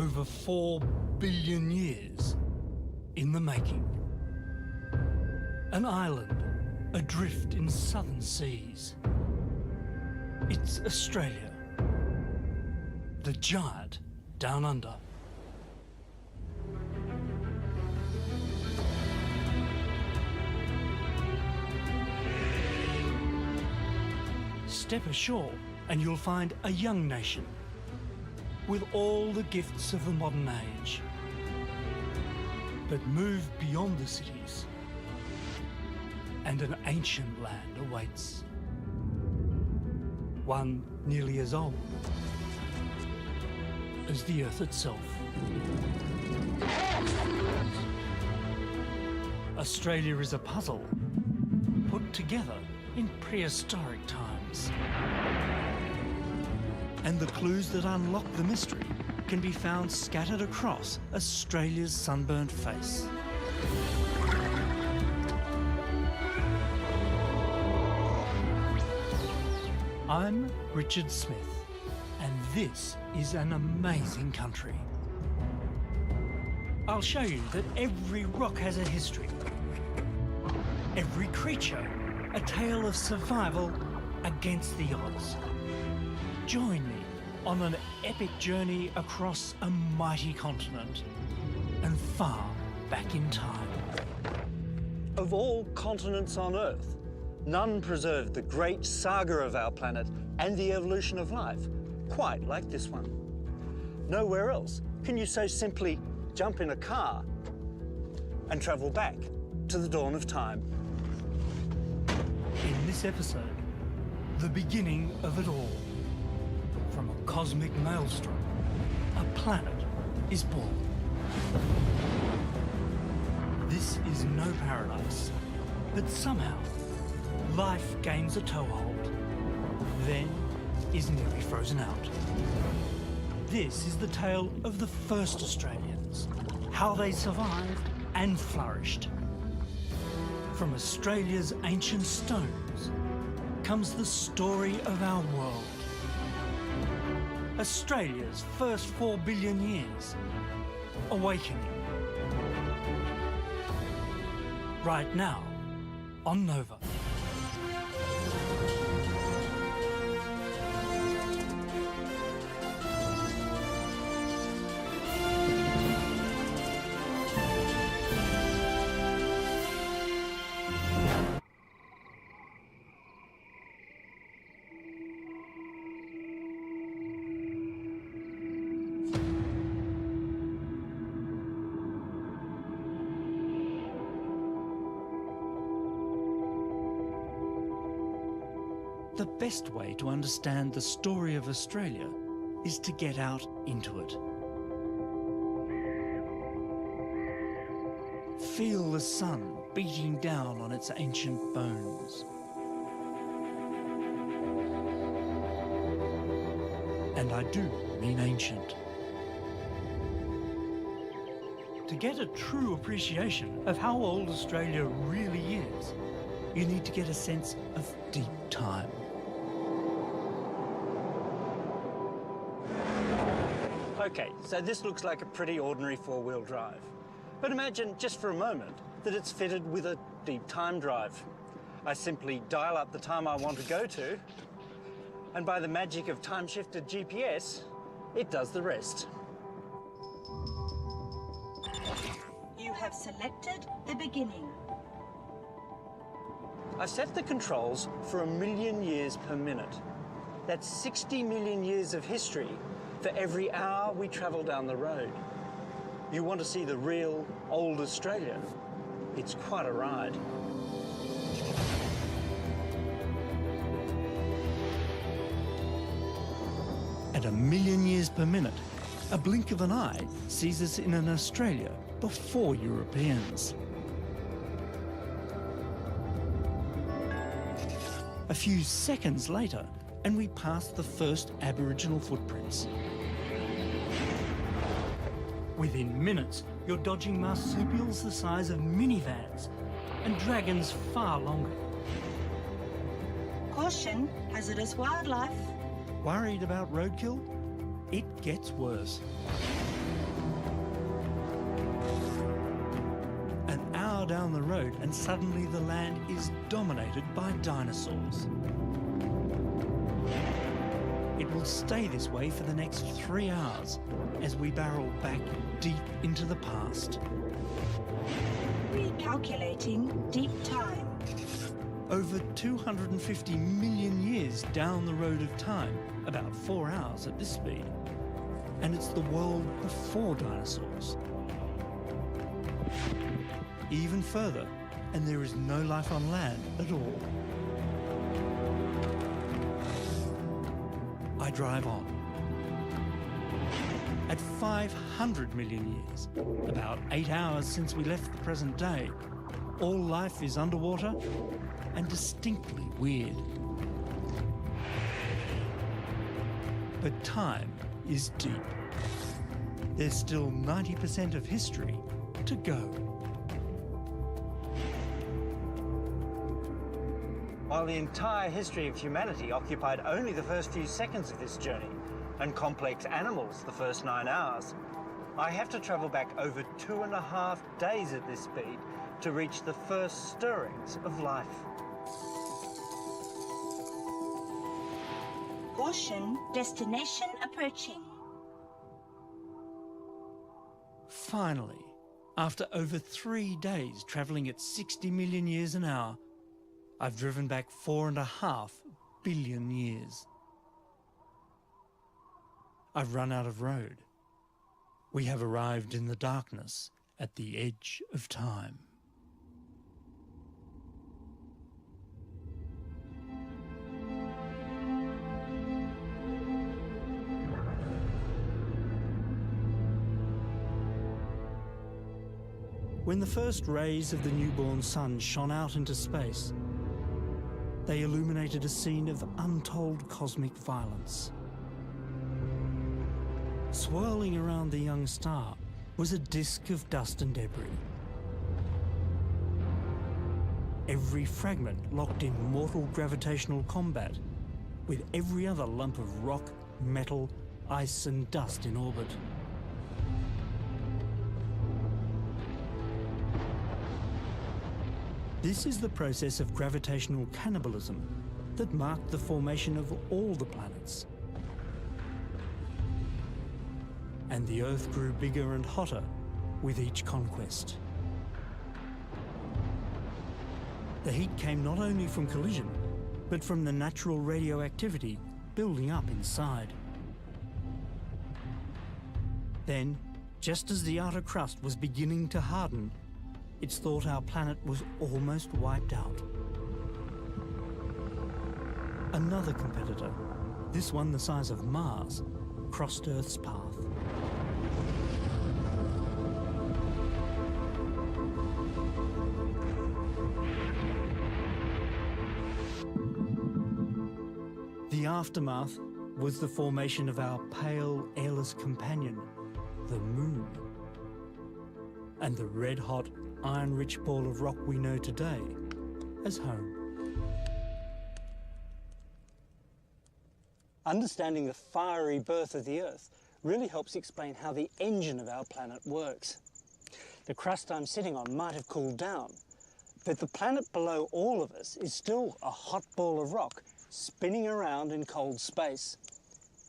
over 4 billion years in the making. An island adrift in southern seas. It's Australia, the giant down under. Step ashore and you'll find a young nation with all the gifts of the modern age. But move beyond the cities and an ancient land awaits. One nearly as old as the Earth itself. Australia is a puzzle put together in prehistoric times. And the clues that unlock the mystery can be found scattered across Australia's sunburnt face. I'm Richard Smith, and this is an amazing country. I'll show you that every rock has a history, every creature a tale of survival against the odds. Join me on an epic journey across a mighty continent and far back in time. Of all continents on Earth, none preserved the great saga of our planet and the evolution of life quite like this one. Nowhere else can you so simply jump in a car and travel back to the dawn of time. In this episode, the beginning of it all. From a cosmic maelstrom, a planet is born. This is no paradise, but somehow life gains a toehold, then is nearly frozen out. This is the tale of the first Australians, how they survived and flourished. From Australia's ancient stones comes the story of our world. Australia's first 4 billion years, awakening. Right now, on Nova. The best way to understand the story of Australia is to get out into it. Feel the sun beating down on its ancient bones. And I do mean ancient. To get a true appreciation of how old Australia really is, you need to get a sense of deep time. Okay, so this looks like a pretty ordinary four-wheel drive. But imagine just for a moment that it's fitted with a deep time drive. I simply dial up the time I want to go to, and by the magic of time-shifted GPS, it does the rest. You have selected the beginning. I've set the controls for 1 million years per minute. That's 60 million years of history for every hour we travel down the road. You want to see the real old Australia? It's quite a ride. At 1 million years per minute, a blink of an eye sees us in an Australia before Europeans. A few seconds later, and we pass the first Aboriginal footprints. Within minutes, you're dodging marsupials the size of minivans and dragons far longer. Caution, hazardous wildlife. Worried about roadkill? It gets worse. down the road and suddenly the land is dominated by dinosaurs. It will stay this way for the next 3 hours as we barrel back deep into the past. Recalculating deep time. Over 250 million years down the road of time, about 4 hours at this speed. And it's the world before dinosaurs. Even further, and there is no life on land at all. I drive on. At 500 million years, about 8 hours since we left the present day, all life is underwater and distinctly weird. But time is deep. There's still 90% of history to go. While the entire history of humanity occupied only the first few seconds of this journey, and complex animals the first 9 hours, I have to travel back over 2.5 days at this speed to reach the first stirrings of life. Caution, destination approaching. Finally, after over 3 days travelling at 60 million years an hour, I've driven back 4.5 billion years. I've run out of road. We have arrived in the darkness at the edge of time. When the first rays of the newborn sun shone out into space, they illuminated a scene of untold cosmic violence. Swirling around the young star was a disk of dust and debris. Every fragment locked in mortal gravitational combat with every other lump of rock, metal, ice and dust in orbit. This is the process of gravitational cannibalism that marked the formation of all the planets. And the Earth grew bigger and hotter with each conquest. The heat came not only from collision, but from the natural radioactivity building up inside. Then, just as the outer crust was beginning to harden, it's thought our planet was almost wiped out. Another competitor, this one the size of Mars, crossed Earth's path. The aftermath was the formation of our pale, airless companion, the Moon. And the red-hot, iron-rich ball of rock we know today as home. Understanding the fiery birth of the Earth really helps explain how the engine of our planet works. The crust I'm sitting on might have cooled down, but the planet below all of us is still a hot ball of rock spinning around in cold space,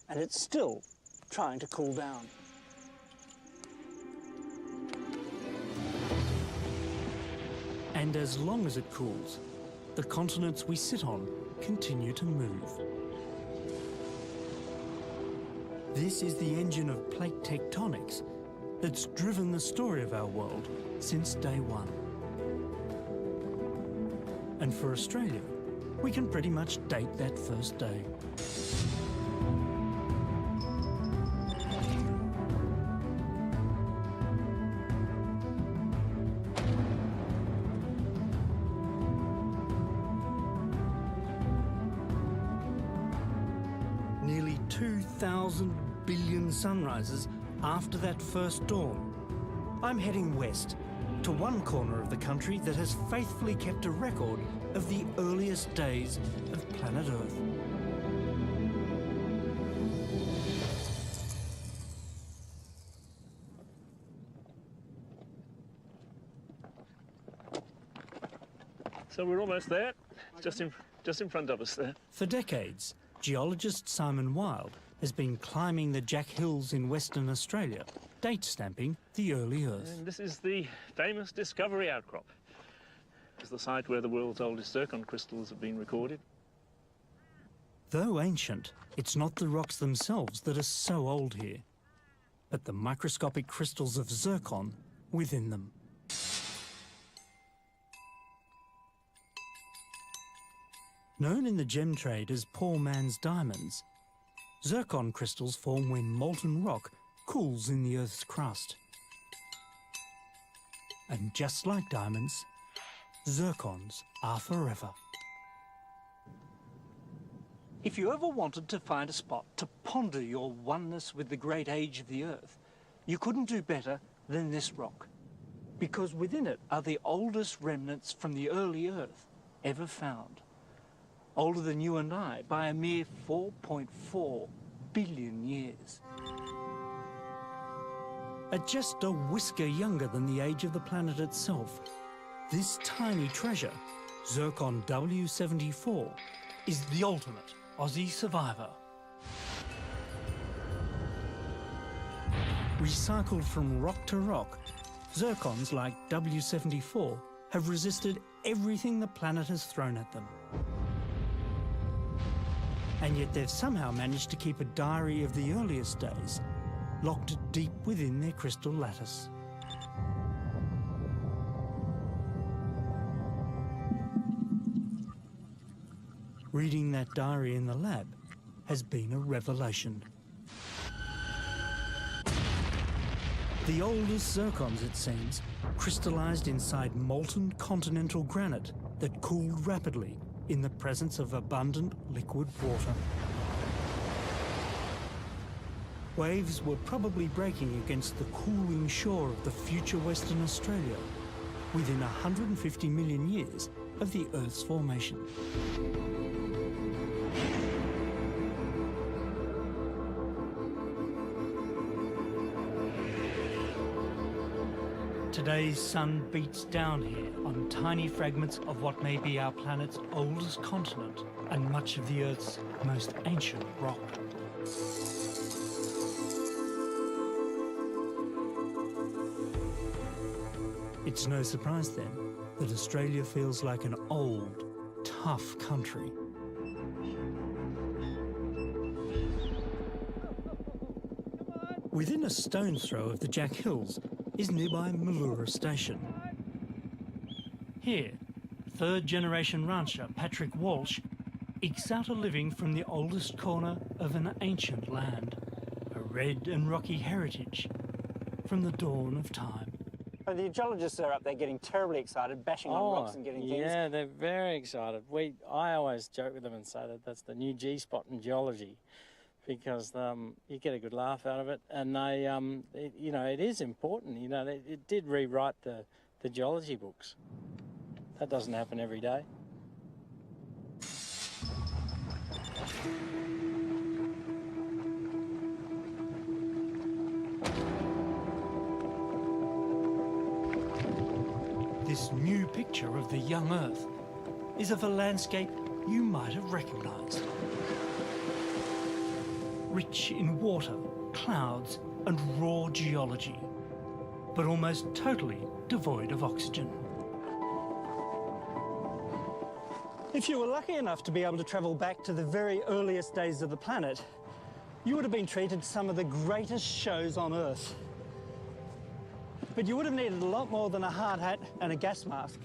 and it's still trying to cool down. And as long as it cools, the continents we sit on continue to move. This is the engine of plate tectonics that's driven the story of our world since day one. And for Australia, we can pretty much date that first day. Nearly 2,000 billion sunrises after that first dawn, I'm heading west to one corner of the country that has faithfully kept a record of the earliest days of planet Earth. So we're almost there, just in front of us there. For decades, geologist Simon Wilde has been climbing the Jack Hills in Western Australia, date stamping the early Earth. And this is the famous Discovery Outcrop. It's the site where the world's oldest zircon crystals have been recorded. Though ancient, it's not the rocks themselves that are so old here, but the microscopic crystals of zircon within them. Known in the gem trade as poor man's diamonds, zircon crystals form when molten rock cools in the Earth's crust. And just like diamonds, zircons are forever. If you ever wanted to find a spot to ponder your oneness with the great age of the Earth, you couldn't do better than this rock, because within it are the oldest remnants from the early Earth ever found. Older than you and I by a mere 4.4 billion years. At just a whisker younger than the age of the planet itself, this tiny treasure, zircon W74, is the ultimate Aussie survivor. Recycled from rock to rock, zircons like W74 have resisted everything the planet has thrown at them. And yet they've somehow managed to keep a diary of the earliest days, locked deep within their crystal lattice. Reading that diary in the lab has been a revelation. The oldest zircons, it seems, crystallized inside molten continental granite that cooled rapidly in the presence of abundant liquid water. Waves were probably breaking against the cooling shore of the future Western Australia within 150 million years of the Earth's formation. Today's sun beats down here on tiny fragments of what may be our planet's oldest continent and much of the Earth's most ancient rock. It's no surprise then that Australia feels like an old, tough country. Within a stone's throw of the Jack Hills is nearby Malura Station. Here, third-generation rancher Patrick Walsh ekes out a living from the oldest corner of an ancient land, a red and rocky heritage from the dawn of time. The geologists are up there getting terribly excited, bashing on rocks and getting things. Yeah, they're very excited. I always joke with them and say that that's the new G-spot in geology, because you get a good laugh out of it, and they, it is important. It did rewrite the geology books. That doesn't happen every day. This new picture of the young Earth is of a landscape you might have recognised. Rich in water, clouds and raw geology, but almost totally devoid of oxygen. If you were lucky enough to be able to travel back to the very earliest days of the planet, you would have been treated to some of the greatest shows on Earth. But you would have needed a lot more than a hard hat and a gas mask,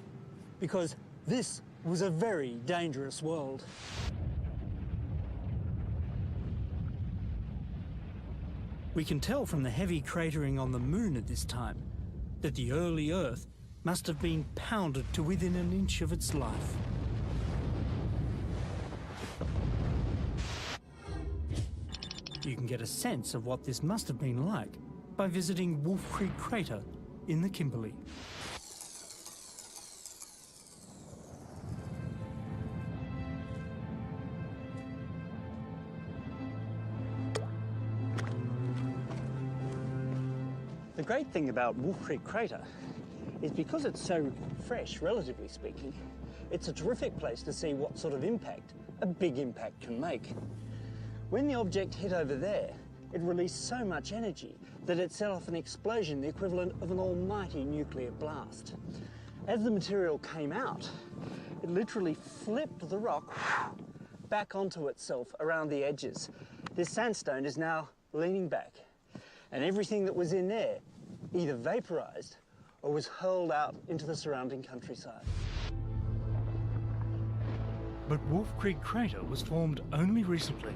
because this was a very dangerous world. We can tell from the heavy cratering on the moon at this time that the early Earth must have been pounded to within an inch of its life. You can get a sense of what this must have been like by visiting Wolf Creek Crater in the Kimberley. The great thing about Wolf Creek Crater is because it's so fresh, relatively speaking, it's a terrific place to see what sort of impact a big impact can make. When the object hit over there, it released so much energy that it set off an explosion the equivalent of an almighty nuclear blast. As the material came out, it literally flipped the rock back onto itself around the edges. This sandstone is now leaning back, and everything that was in there either vaporized or was hurled out into the surrounding countryside. But Wolf Creek Crater was formed only recently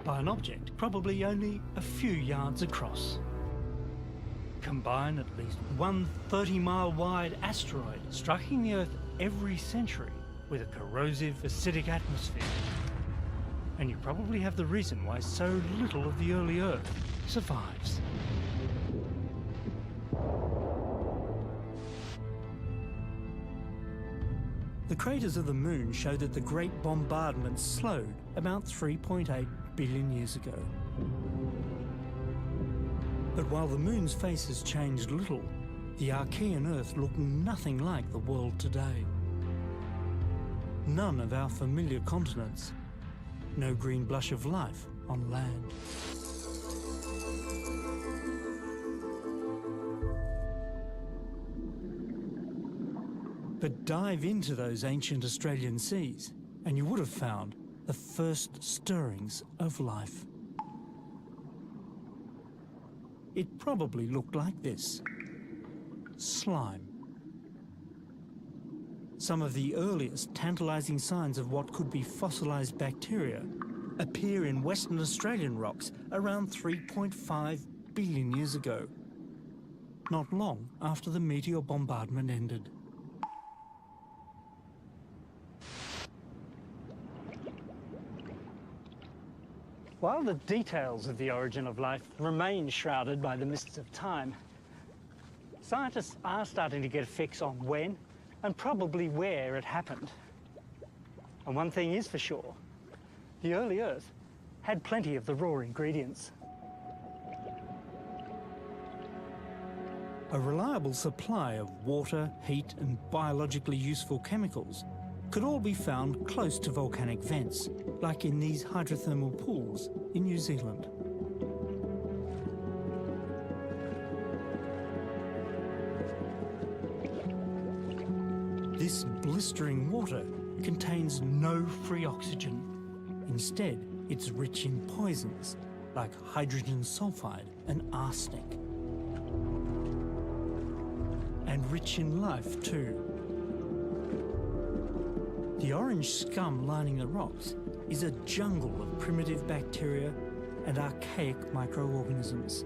by an object probably only a few yards across. Combine at least one 30-mile-wide asteroid striking the Earth every century with a corrosive, acidic atmosphere, and you probably have the reason why so little of the early Earth survives. The craters of the Moon show that the Great Bombardment slowed about 3.8 billion years ago. But while the Moon's face has changed little, the Archean Earth looked nothing like the world today. None of our familiar continents. No green blush of life on land. But dive into those ancient Australian seas, and you would have found the first stirrings of life. It probably looked like this: slime. Some of the earliest tantalising signs of what could be fossilised bacteria appear in Western Australian rocks around 3.5 billion years ago, not long after the meteor bombardment ended. While the details of the origin of life remain shrouded by the mists of time, scientists are starting to get a fix on when and probably where it happened. And one thing is for sure, the early Earth had plenty of the raw ingredients. A reliable supply of water, heat and biologically useful chemicals could all be found close to volcanic vents, like in these hydrothermal pools in New Zealand. This blistering water contains no free oxygen. Instead, it's rich in poisons like hydrogen sulfide and arsenic. And rich in life too. The orange scum lining the rocks is a jungle of primitive bacteria and archaic microorganisms,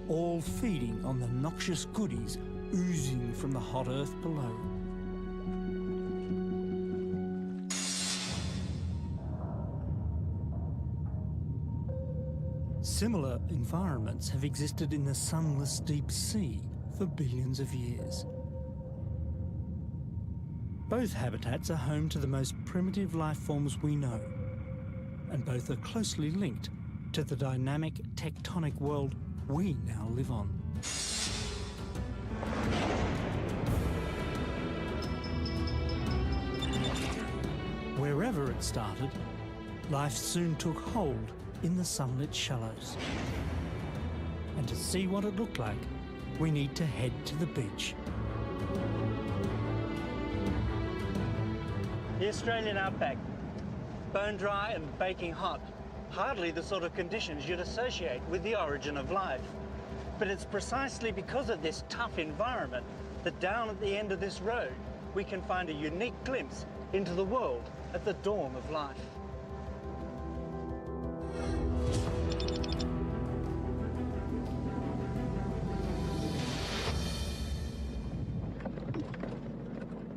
all feeding on the noxious goodies oozing from the hot earth below. Similar environments have existed in the sunless deep sea for billions of years. Both habitats are home to the most primitive life forms we know, and both are closely linked to the dynamic tectonic world we now live on. Wherever it started, life soon took hold in the sunlit shallows. And to see what it looked like, we need to head to the beach. The Australian outback, bone dry and baking hot. Hardly the sort of conditions you'd associate with the origin of life. But it's precisely because of this tough environment that down at the end of this road, we can find a unique glimpse into the world at the dawn of life.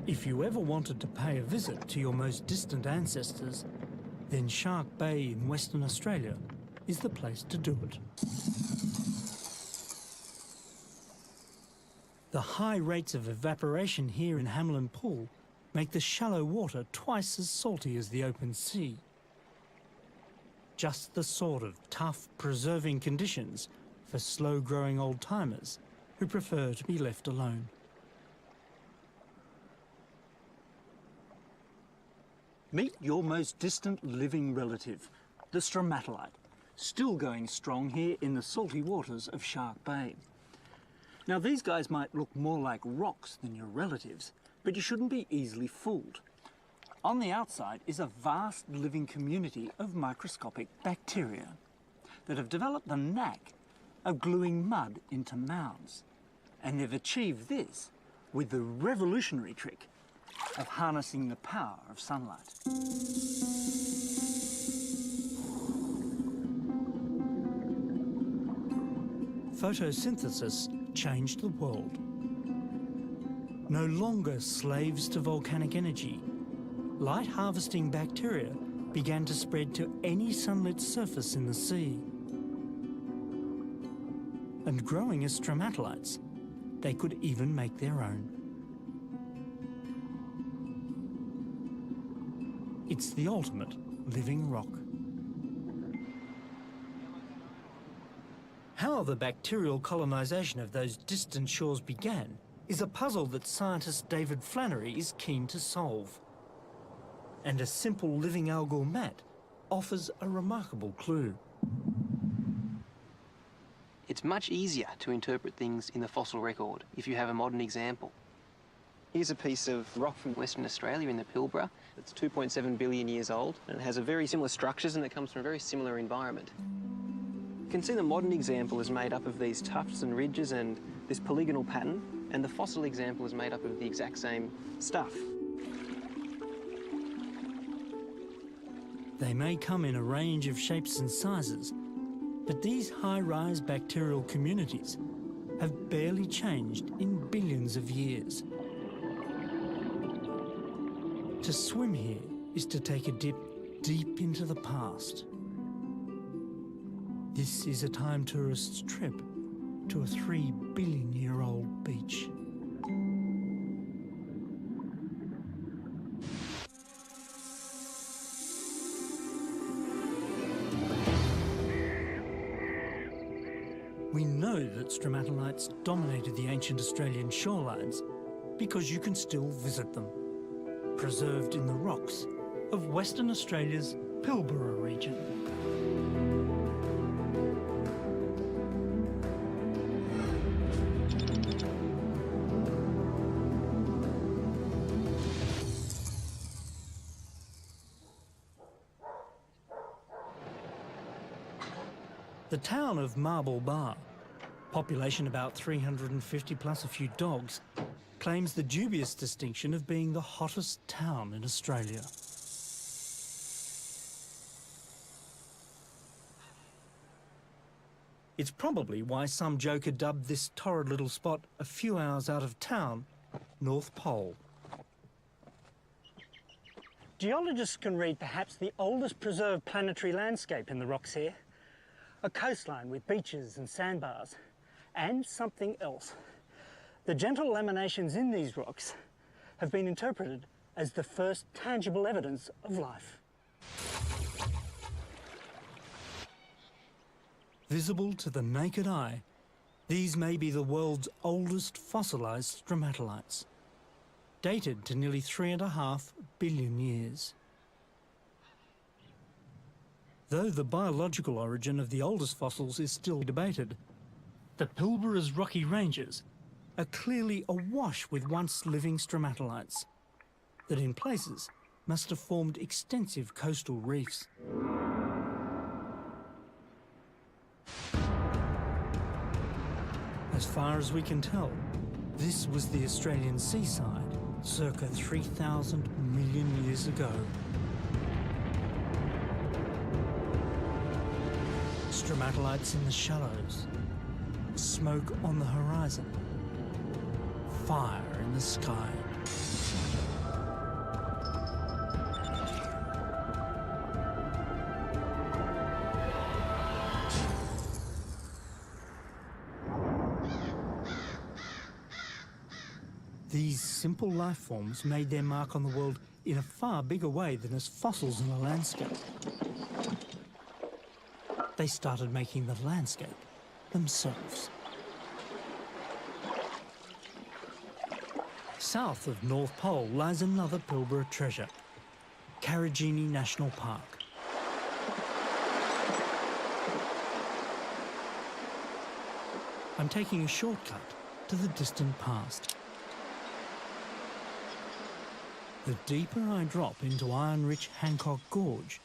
If you ever wanted to pay a visit to your most distant ancestors, then Shark Bay in Western Australia is the place to do it. The high rates of evaporation here in Hamlin Pool make the shallow water twice as salty as the open sea. Just the sort of tough, preserving conditions for slow-growing old-timers who prefer to be left alone. Meet your most distant living relative, the stromatolite, still going strong here in the salty waters of Shark Bay. Now, these guys might look more like rocks than your relatives, but you shouldn't be easily fooled. On the outside is a vast living community of microscopic bacteria that have developed the knack of gluing mud into mounds. And they've achieved this with the revolutionary trick of harnessing the power of sunlight. Photosynthesis changed the world. No longer slaves to volcanic energy, light-harvesting bacteria began to spread to any sunlit surface in the sea. And growing as stromatolites, they could even make their own. It's the ultimate living rock. How the bacterial colonisation of those distant shores began is a puzzle that scientist David Flannery is keen to solve. And a simple living algal mat offers a remarkable clue. It's much easier to interpret things in the fossil record if you have a modern example. Here's a piece of rock from Western Australia in the Pilbara. It's 2.7 billion years old, and it has a very similar structures, and it comes from a very similar environment. You can see the modern example is made up of these tufts and ridges and this polygonal pattern, and the fossil example is made up of the exact same stuff. They may come in a range of shapes and sizes, but these high-rise bacterial communities have barely changed in billions of years. To swim here is to take a dip deep into the past. This is a time tourist's trip to a 3 billion-year-old beach. We know that stromatolites dominated the ancient Australian shorelines because you can still visit them, preserved in the rocks of Western Australia's Pilbara region. The town of Marble Bar, population about 350 plus a few dogs, claims the dubious distinction of being the hottest town in Australia. It's probably why some joker dubbed this torrid little spot a few hours out of town North Pole. Geologists can read perhaps the oldest preserved planetary landscape in the rocks here. A coastline with beaches and sandbars, and something else. The gentle laminations in these rocks have been interpreted as the first tangible evidence of life. Visible to the naked eye, these may be the world's oldest fossilised stromatolites, dated to nearly 3.5 billion years. Though the biological origin of the oldest fossils is still debated, the Pilbara's rocky ranges are clearly awash with once living stromatolites that in places must have formed extensive coastal reefs. As far as we can tell, this was the Australian seaside circa 3,000 million years ago. Stromatolites in the shallows, smoke on the horizon, fire in the sky. These simple life forms made their mark on the world in a far bigger way than as fossils in the landscape. They started making the landscape themselves. South of North Pole lies another Pilbara treasure, Karijini National Park. I'm taking a shortcut to the distant past. The deeper I drop into iron-rich Hancock Gorge,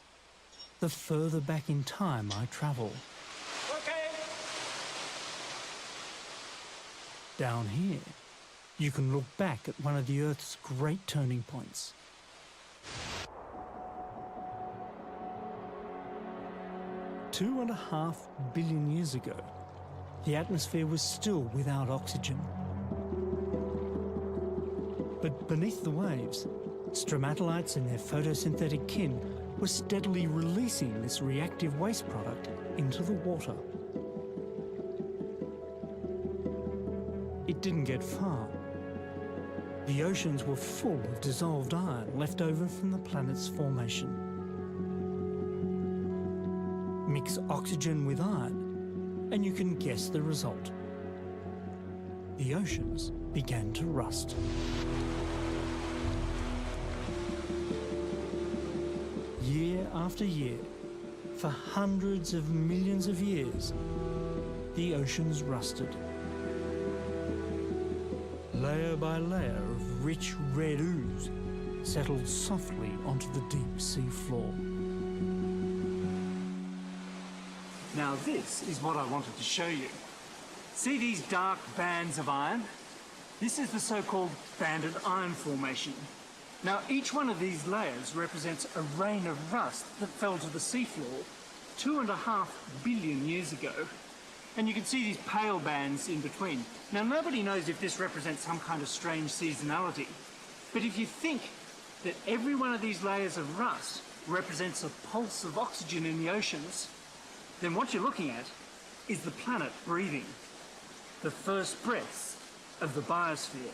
the further back in time I travel. Okay. Down here, you can look back at one of the Earth's great turning points. Two and a half billion years ago, the atmosphere was still without oxygen. But beneath the waves, stromatolites and their photosynthetic kin were steadily releasing this reactive waste product into the water. It didn't get far. The oceans were full of dissolved iron left over from the planet's formation. Mix oxygen with iron, and you can guess the result. The oceans began to rust. Year after year, for hundreds of millions of years, the oceans rusted. Layer by layer of rich red ooze settled softly onto the deep sea floor. Now this is what I wanted to show you. See these dark bands of iron? This is the so-called banded iron formation. Now each one of these layers represents a rain of rust that fell to the seafloor 2.5 billion years ago. And you can see these pale bands in between. Now nobody knows if this represents some kind of strange seasonality, but if you think that every one of these layers of rust represents a pulse of oxygen in the oceans, then what you're looking at is the planet breathing, the first breaths of the biosphere.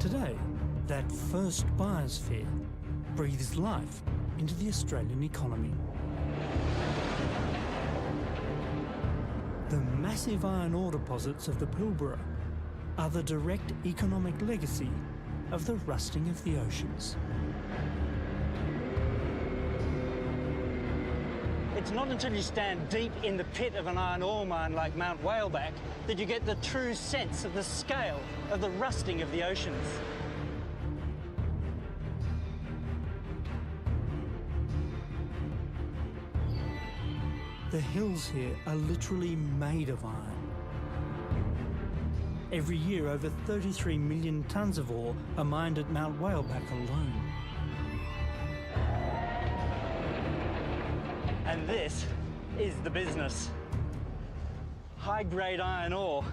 Today, that first biosphere breathes life into the Australian economy. The massive iron ore deposits of the Pilbara are the direct economic legacy of the rusting of the oceans. It's not until you stand deep in the pit of an iron ore mine like Mount Whaleback that you get the true sense of the scale of the rusting of the oceans. The hills here are literally made of iron. Every year, over 33 million tonnes of ore are mined at Mount Whaleback alone. And this is the business. High-grade iron ore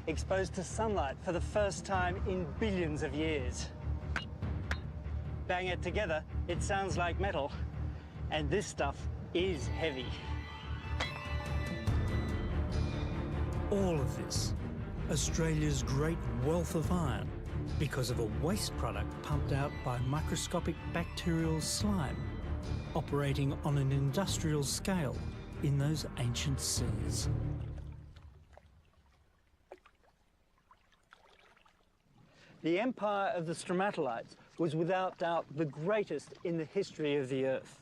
exposed to sunlight for the first time in billions of years. Bang it together, it sounds like metal, and this stuff is heavy. All of this, Australia's great wealth of iron, because of a waste product pumped out by microscopic bacterial slime, operating on an industrial scale in those ancient seas. The empire of the stromatolites was without doubt the greatest in the history of the Earth.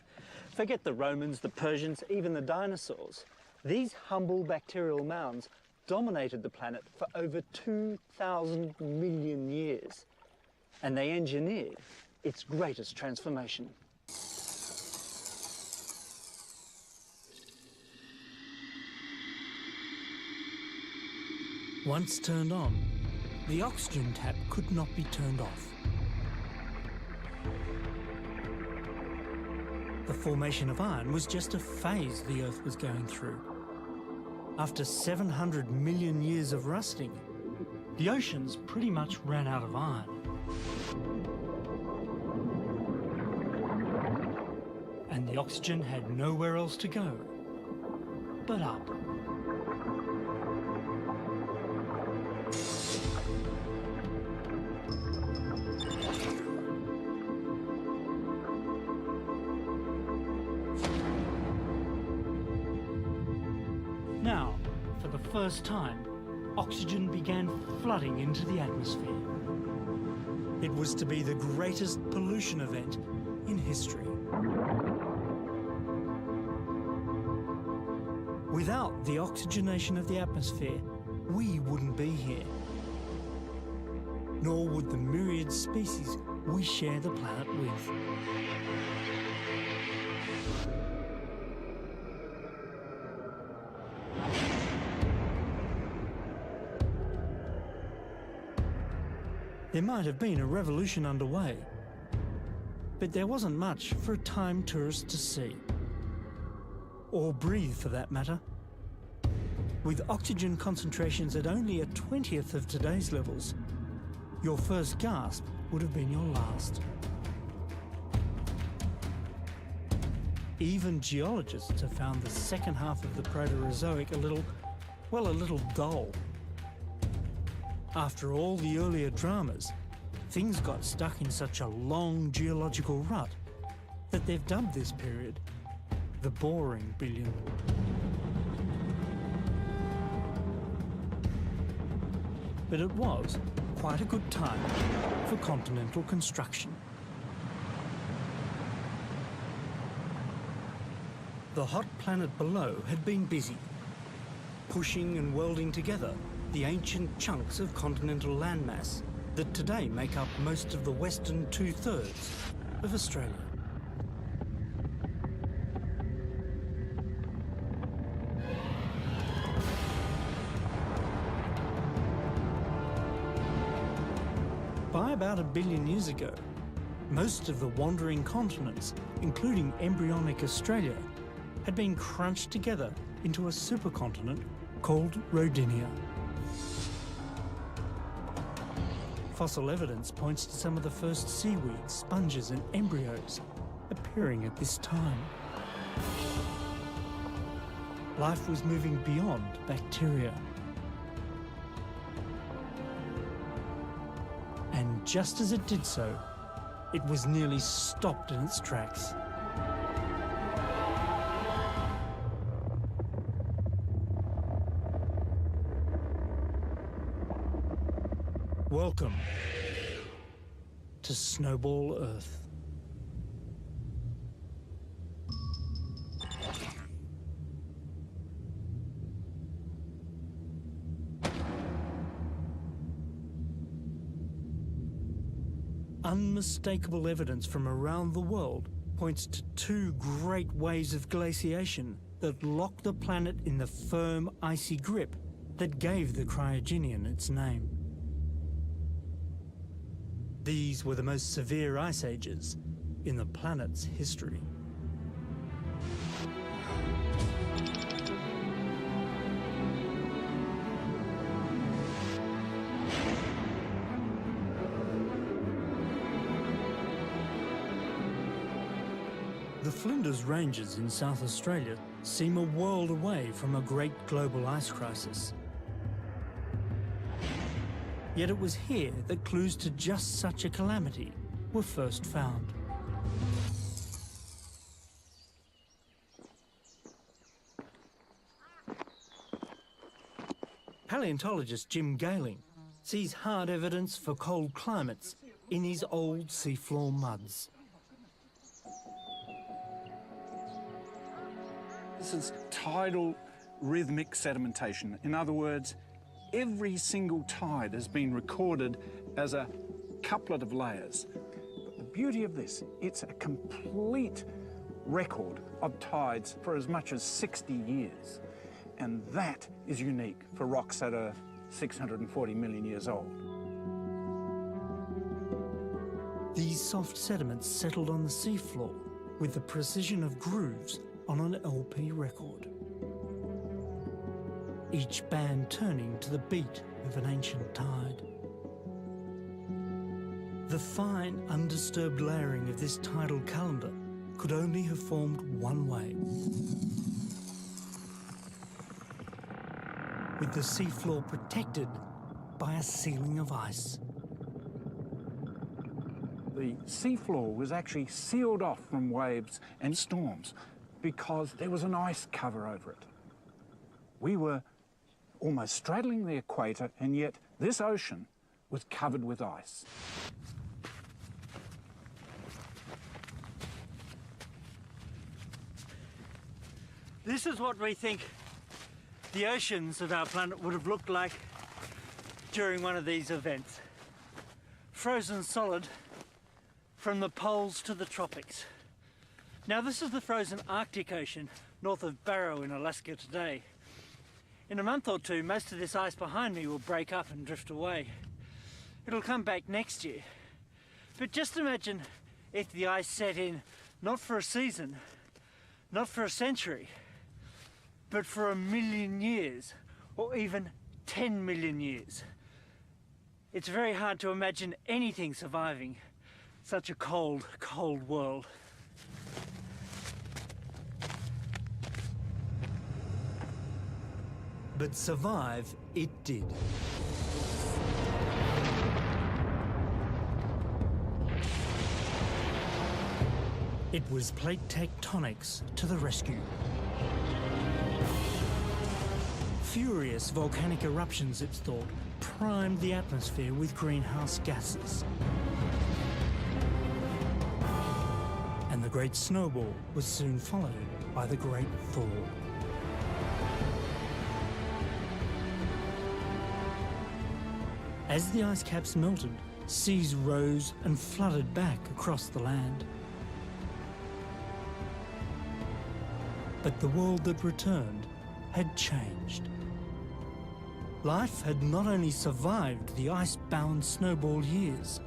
Forget the Romans, the Persians, even the dinosaurs. These humble bacterial mounds dominated the planet for over 2,000 million years, and they engineered its greatest transformation. Once turned on, the oxygen tap could not be turned off. The formation of iron was just a phase the Earth was going through. After 700 million years of rusting, the oceans pretty much ran out of iron. And the oxygen had nowhere else to go but up. first time, oxygen began flooding into the atmosphere. It was to be the greatest pollution event in history. Without the oxygenation of the atmosphere, we wouldn't be here. Nor would the myriad species we share the planet with. There might have been a revolution underway, but there wasn't much for a time tourist to see. Or breathe, for that matter. With oxygen concentrations at only a 20th of today's levels, your first gasp would have been your last. Even geologists have found the second half of the Proterozoic a little dull. After all the earlier dramas, things got stuck in such a long geological rut that they've dubbed this period the boring billion. But it was quite a good time for continental construction. The hot planet below had been busy, pushing and welding together the ancient chunks of continental landmass that today make up most of the western 2/3 of Australia. By about 1 billion years ago, most of the wandering continents, including embryonic Australia, had been crunched together into a supercontinent called Rodinia. Fossil evidence points to some of the first seaweeds, sponges and embryos appearing at this time. Life was moving beyond bacteria. And just as it did so, it was nearly stopped in its tracks. Welcome to Snowball Earth. Unmistakable evidence from around the world points to two great waves of glaciation that locked the planet in the firm, icy grip that gave the Cryogenian its name. These were the most severe ice ages in the planet's history. The Flinders Ranges in South Australia seem a world away from a great global ice crisis. Yet it was here that clues to just such a calamity were first found. Paleontologist Jim Gayling sees hard evidence for cold climates in his old seafloor muds. This is tidal rhythmic sedimentation. In other words, every single tide has been recorded as a couplet of layers. But the beauty of this, it's a complete record of tides for as much as 60 years. And that is unique for rocks that are 640 million years old. These soft sediments settled on the seafloor with the precision of grooves on an LP record. Each band turning to the beat of an ancient tide. The fine, undisturbed layering of this tidal calendar could only have formed one way. With the seafloor protected by a ceiling of ice. The seafloor was actually sealed off from waves and storms because there was an ice cover over it. We were almost straddling the equator, and yet this ocean was covered with ice. This is what we think the oceans of our planet would have looked like during one of these events. Frozen solid from the poles to the tropics. Now this is the frozen Arctic Ocean north of Barrow in Alaska today. In a month or two, most of this ice behind me will break up and drift away. It'll come back next year. But just imagine if the ice set in not for a season, not for a century, but for 1,000,000 years, or even 10 million years. It's very hard to imagine anything surviving such a cold, cold world. But survive it did. It was plate tectonics to the rescue. Furious volcanic eruptions, it's thought, primed the atmosphere with greenhouse gases. And the Great Snowball was soon followed by the Great Thaw. As the ice caps melted, seas rose and flooded back across the land. But the world that returned had changed. Life had not only survived the ice-bound snowball years,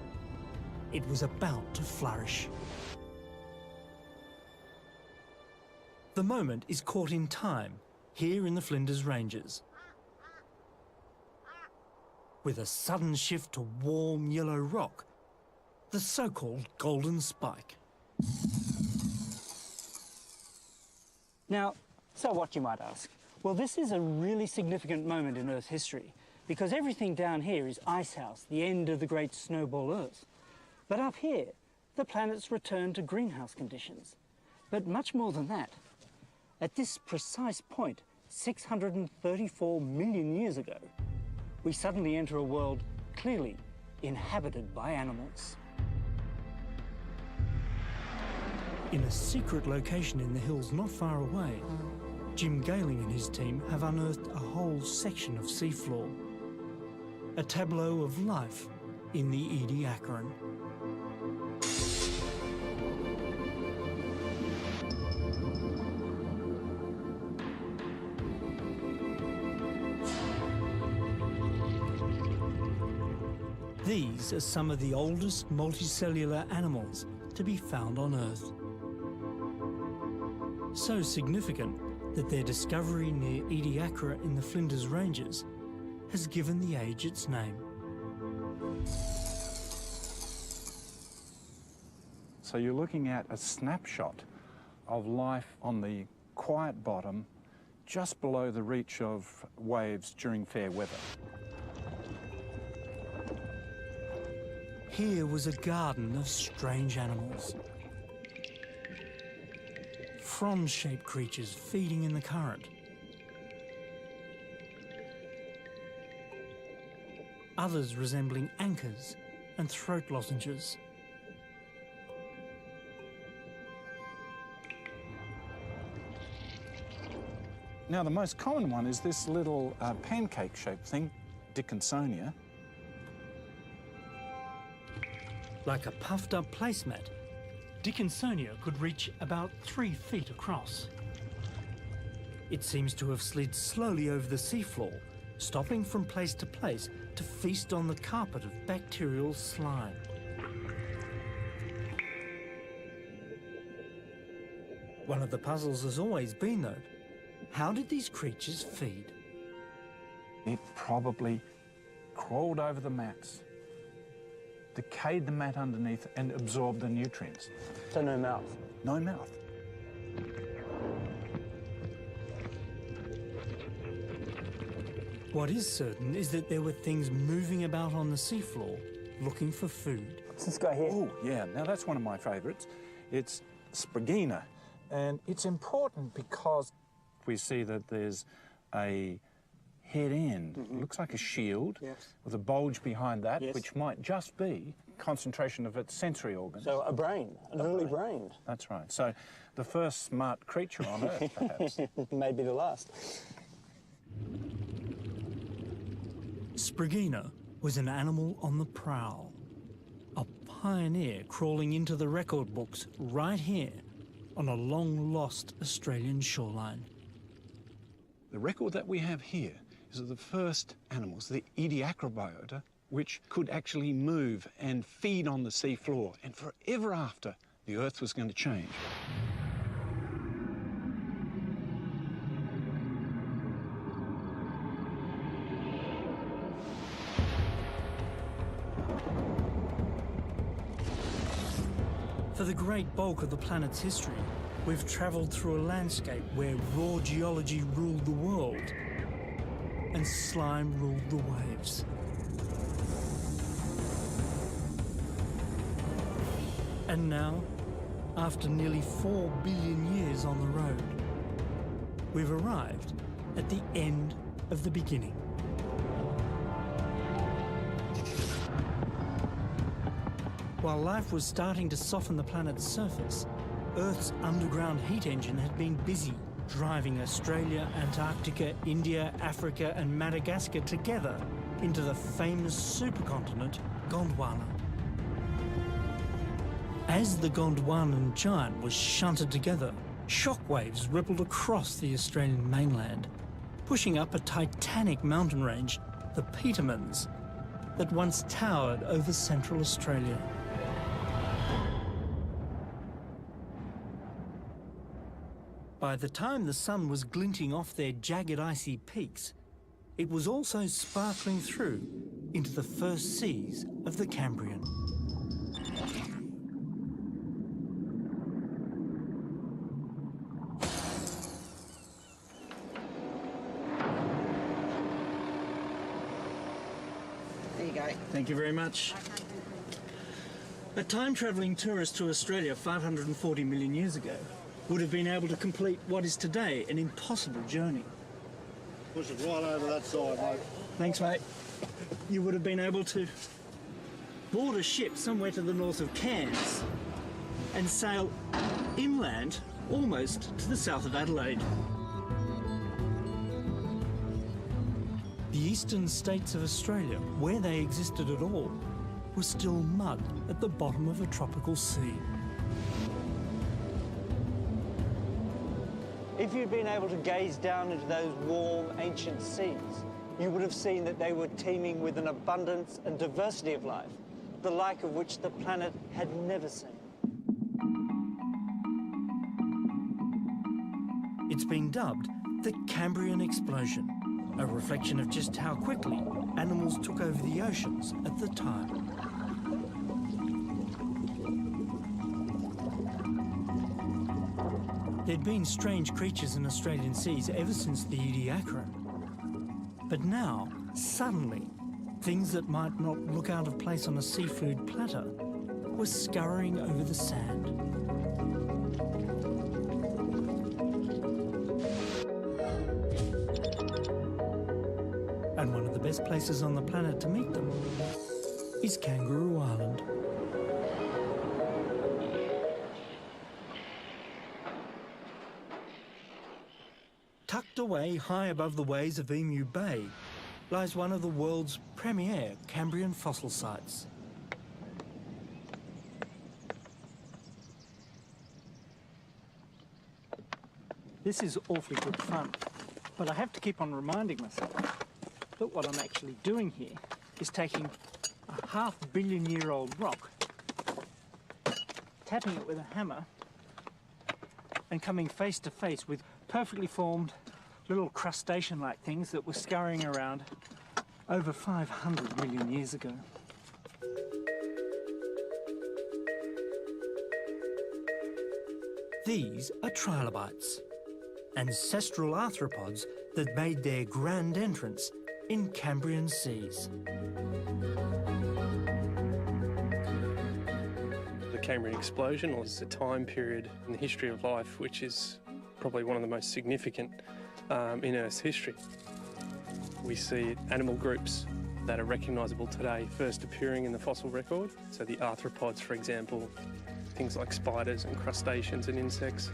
it was about to flourish. The moment is caught in time, here in the Flinders Ranges. With a sudden shift to warm yellow rock, the so-called golden spike. Now, so what, you might ask? Well, this is a really significant moment in Earth's history because everything down here is icehouse, the end of the great snowball Earth. But up here, the planet's returned to greenhouse conditions. But much more than that. At this precise point, 634 million years ago, we suddenly enter a world clearly inhabited by animals. In a secret location in the hills not far away, Jim Gayling and his team have unearthed a whole section of seafloor. A tableau of life in the Ediacaran. These are some of the oldest multicellular animals to be found on Earth. So significant that their discovery near Ediacara in the Flinders Ranges has given the age its name. So you're looking at a snapshot of life on the quiet bottom, just below the reach of waves during fair weather. Here was a garden of strange animals. Frond-shaped creatures feeding in the current. Others resembling anchors and throat lozenges. Now, the most common one is this little pancake-shaped thing, Dickinsonia. Like a puffed-up placemat, Dickinsonia could reach about 3 feet across. It seems to have slid slowly over the seafloor, stopping from place to place to feast on the carpet of bacterial slime. One of the puzzles has always been, though, how did these creatures feed? It probably crawled over the mats, decayed the mat underneath and absorbed the nutrients. So no mouth. No mouth. What is certain is that there were things moving about on the seafloor looking for food. What's this guy here? Oh, yeah. Now, that's one of my favourites. It's Spragina, and it's important because we see that there's a head end. It looks like a shield with a bulge behind that, which might just be concentration of its sensory organs. So a brain, an early brain. That's right. So the first smart creature on Earth, perhaps. Maybe the last. Sprigina was an animal on the prowl, a pioneer crawling into the record books right here on a long-lost Australian shoreline. The record that we have here is of the first animals, the Ediacrobiota, which could actually move and feed on the sea floor. And forever after, the Earth was going to change. For the great bulk of the planet's history, we've travelled through a landscape where raw geology ruled the world and slime ruled the waves. And now, after nearly 4 billion years on the road, we've arrived at the end of the beginning. While life was starting to soften the planet's surface, Earth's underground heat engine had been busy driving Australia, Antarctica, India, Africa and Madagascar together into the famous supercontinent Gondwana. As the Gondwanan giant was shunted together, shockwaves rippled across the Australian mainland, pushing up a titanic mountain range, the Petermans, that once towered over central Australia. By the time the sun was glinting off their jagged icy peaks, it was also sparkling through into the first seas of the Cambrian. There you go. Thank you very much. A time-travelling tourist to Australia 540 million years ago would have been able to complete what is today an impossible journey. Push it right over that side, mate. Thanks, mate. You would have been able to board a ship somewhere to the north of Cairns and sail inland almost to the south of Adelaide. The eastern states of Australia, where they existed at all, were still mud at the bottom of a tropical sea. If you'd been able to gaze down into those warm, ancient seas, you would have seen that they were teeming with an abundance and diversity of life, the like of which the planet had never seen. It's been dubbed the Cambrian explosion, a reflection of just how quickly animals took over the oceans at the time. There'd been strange creatures in Australian seas ever since the Ediacara. But now, suddenly, things that might not look out of place on a seafood platter were scurrying over the sand. And one of the best places on the planet to meet them is Kangaroo Island. Tucked away high above the waves of Emu Bay lies one of the world's premier Cambrian fossil sites. This is awfully good fun, but I have to keep on reminding myself that what I'm actually doing here is taking a 500 million year old rock, tapping it with a hammer, and coming face to face with perfectly formed little crustacean-like things that were scurrying around over 500 million years ago. These are trilobites, ancestral arthropods that made their grand entrance in Cambrian seas. The Cambrian explosion was a time period in the history of life which is probably one of the most significant in Earth's history. We see animal groups that are recognisable today first appearing in the fossil record. So the arthropods, for example, things like spiders and crustaceans and insects,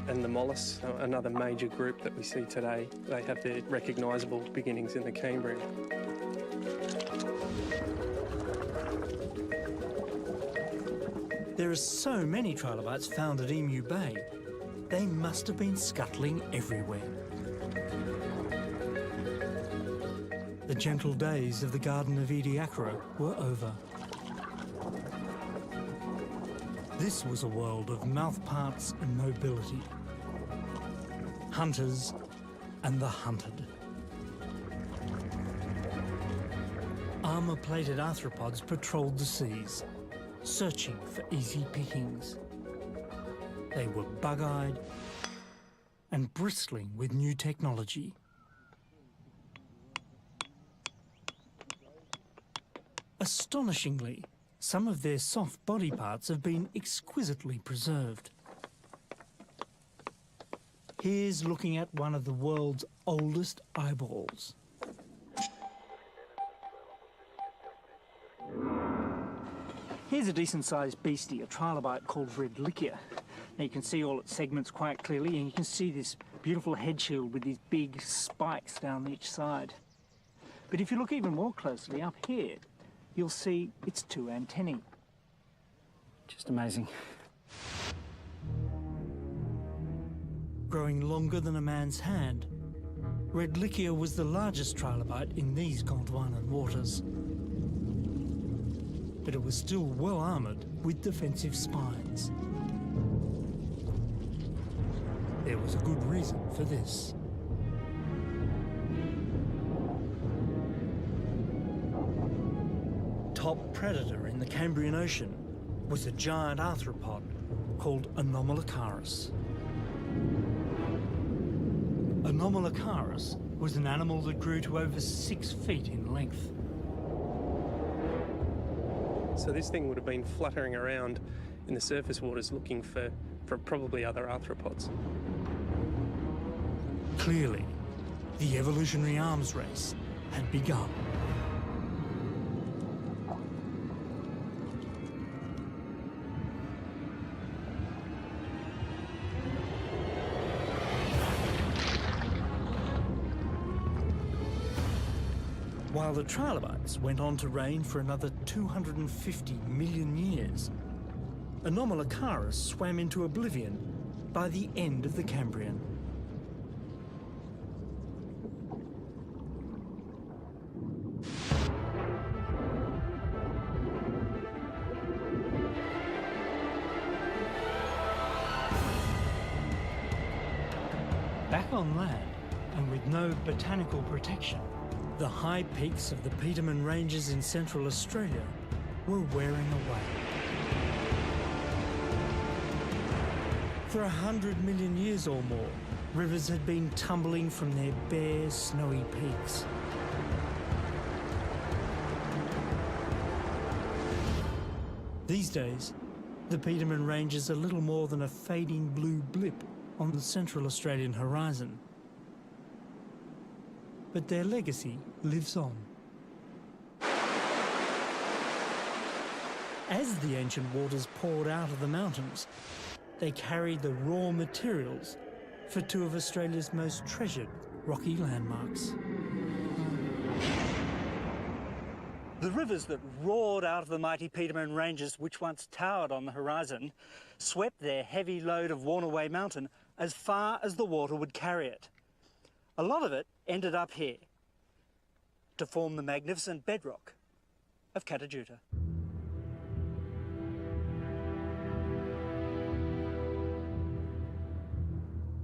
and the mollusks, another major group that we see today. They have their recognisable beginnings in the Cambrian. There are so many trilobites found at Emu Bay, they must have been scuttling everywhere. The gentle days of the Garden of Ediacara were over. This was a world of mouthparts and mobility. Hunters and the hunted. Armour-plated arthropods patrolled the seas, searching for easy pickings. They were bug-eyed and bristling with new technology. Astonishingly, some of their soft body parts have been exquisitely preserved. Here's looking at one of the world's oldest eyeballs. Here's a decent-sized beastie, a trilobite called Redlickia. Now you can see all its segments quite clearly, and you can see this beautiful head shield with these big spikes down each side. But if you look even more closely up here, you'll see its two antennae. Just amazing. Growing longer than a man's hand, Redlickia was the largest trilobite in these Gondwanan waters. But it was still well armoured with defensive spines. There was a good reason for this. Top predator in the Cambrian Ocean was a giant arthropod called Anomalocaris. Anomalocaris was an animal that grew to over 6 feet in length. So this thing would have been fluttering around in the surface waters looking for probably other arthropods. Clearly, the evolutionary arms race had begun. While the trilobites went on to reign for another 250 million years, Anomalocaris swam into oblivion by the end of the Cambrian. Back on land, and with no botanical protection, the high peaks of the Petermann Ranges in Central Australia were wearing away. For 100 million years or more, rivers had been tumbling from their bare, snowy peaks. These days, the Petermann Ranges are little more than a fading blue blip on the Central Australian horizon. But their legacy lives on. As the ancient waters poured out of the mountains, they carried the raw materials for two of Australia's most treasured rocky landmarks. The rivers that roared out of the mighty Petermann Ranges, which once towered on the horizon, swept their heavy load of worn-away mountain as far as the water would carry it. A lot of it ended up here to form the magnificent bedrock of Catajuta.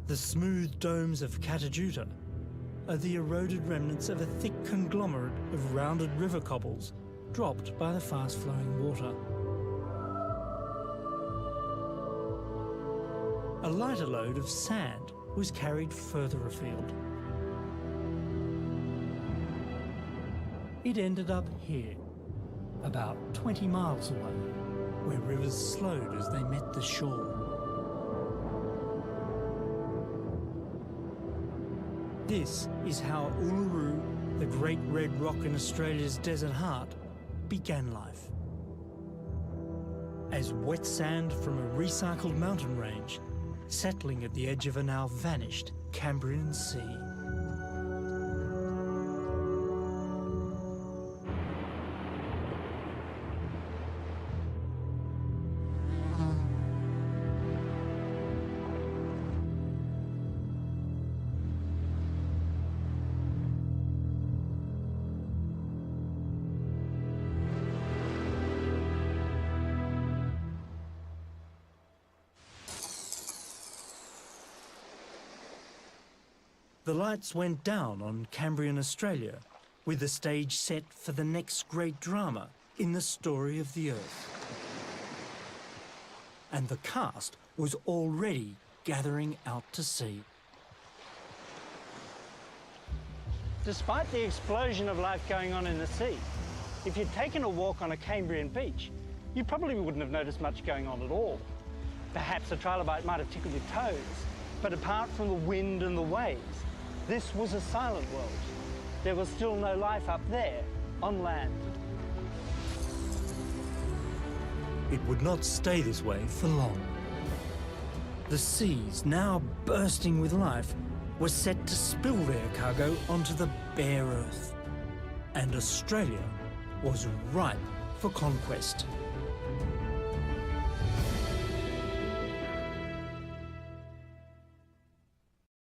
The smooth domes of Catajuta are the eroded remnants of a thick conglomerate of rounded river cobbles dropped by the fast-flowing water. A lighter load of sand was carried further afield. It ended up here, about 20 miles away, where rivers slowed as they met the shore. This is how Uluru, the great red rock in Australia's desert heart, began life. As wet sand from a recycled mountain range, settling at the edge of a now vanished Cambrian sea. The lights went down on Cambrian Australia, with the stage set for the next great drama in the story of the Earth. And the cast was already gathering out to sea. Despite the explosion of life going on in the sea, if you'd taken a walk on a Cambrian beach, you probably wouldn't have noticed much going on at all. Perhaps a trilobite might have tickled your toes, but apart from the wind and the waves, this was a silent world. There was still no life up there, on land. It would not stay this way for long. The seas, now bursting with life, were set to spill their cargo onto the bare earth. And Australia was ripe for conquest.